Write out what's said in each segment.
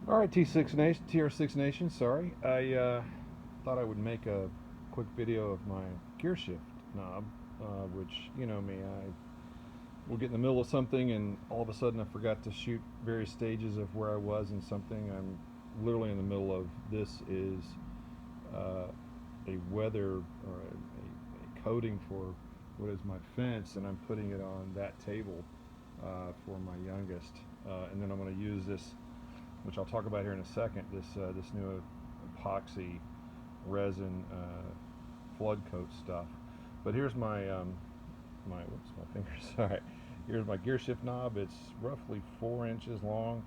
All right, T6 Nation, TR6 Nation. Sorry, I thought I would make a quick video of my gear shift knob, which you know me, I will get in the middle of something and all of a sudden I forgot to shoot various stages of where I was in something. I'm literally in the middle of this is a weather or a coating for what is my fence, and I'm putting it on that table for my youngest, and then I'm going to use this, which I'll talk about here in a second, this new epoxy resin flood coat stuff. But here's my whoops, my fingers. Sorry. Here's my gear shift knob. It's roughly 4 inches long,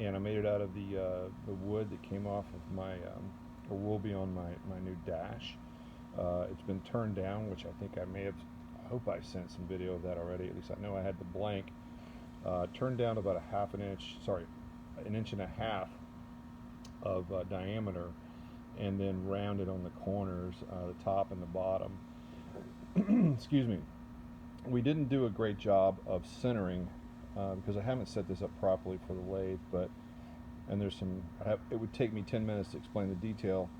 and I made it out of the wood that came off of my or will be on my new dash. It's been turned down, which I think I hope I sent some video of that already. At least I know I had the blank. Turned down about a half an inch, sorry, an inch and a half of diameter, and then rounded on the corners, the top and the bottom. Excuse me. We didn't do a great job of centering because I haven't set this up properly for the lathe, and there's it would take me 10 minutes to explain the detail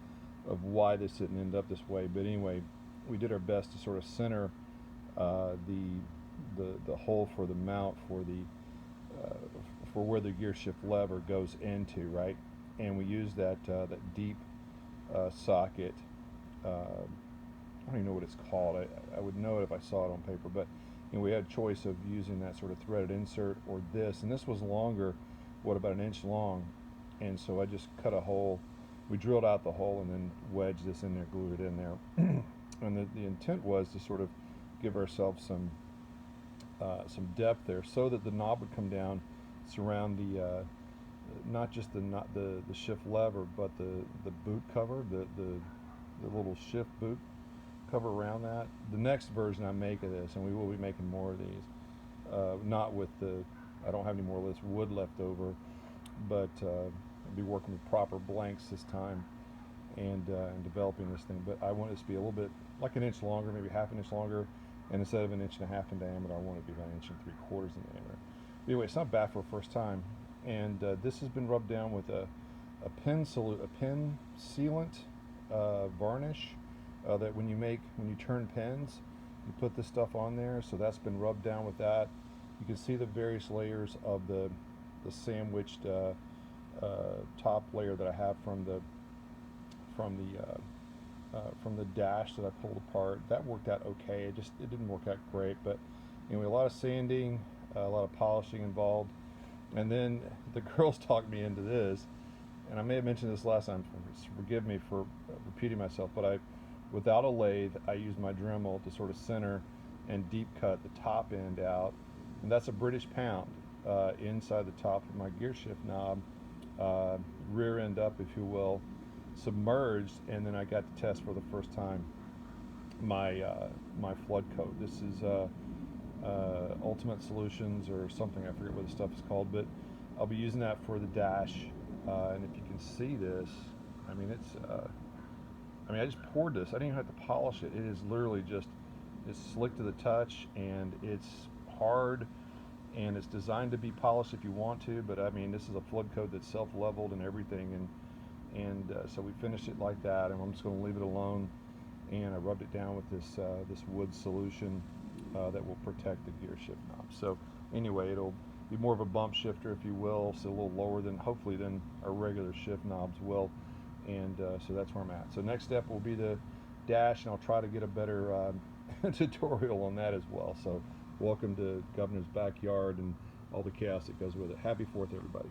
of why this didn't end up this way. But anyway, we did our best to sort of center the hole for the mount for where the gear shift lever goes into, right? And we used that deep socket. I don't even know what it's called. I would know it if I saw it on paper, but you know, we had a choice of using that sort of threaded insert or this, and this was longer, about an inch long, and so I just cut a hole. We drilled out the hole and then wedged this in there, glued it in there, and the intent was to sort of give ourselves some depth there, so that the knob would come down, surround the not just the shift lever, but the boot cover, the little shift boot cover around that. The next version I make of this, and we will be making more of these, not with I don't have any more of this wood left over, but I'll be working with proper blanks this time, and developing this thing. But I want this to be a little bit like an inch longer, maybe half an inch longer, and instead of an inch and a half in diameter, I want it to be about an inch and 3/4 in diameter. Anyway, it's not bad for a first time, and this has been rubbed down with a pin sealant varnish that when you turn pins, you put this stuff on there. So that's been rubbed down with that. You can see the various layers of the sandwiched top layer that I have from the dash that I pulled apart. That worked out okay. It didn't work out great, but anyway, a lot of sanding, a lot of polishing involved, and then the girls talked me into this, and I may have mentioned this last time. Forgive me for repeating myself, but without a lathe, I used my Dremel to sort of center and deep cut the top end out, and that's a British pound inside the top of my gear shift knob, rear end up, if you will, submerged, and then I got to test for the first time my flood coat. This is Ultimate Solutions or something, I forget what the stuff is called, but I'll be using that for the dash, and if you can see this, I mean I just poured this. I didn't even have to polish it. It is literally it's slick to the touch, and it's hard, and it's designed to be polished if you want to, but I mean, this is a flood coat that's self-leveled and everything, and so we finished it like that, and I'm just going to leave it alone. And I rubbed it down with this wood solution that will protect the gear shift knob. So anyway, it'll be more of a bump shifter, if you will, so a little lower hopefully than our regular shift knobs will. And so that's where I'm at. So next step will be the dash, and I'll try to get a better tutorial on that as well. So welcome to Governor's backyard and all the chaos that goes with it. Happy 4th, everybody.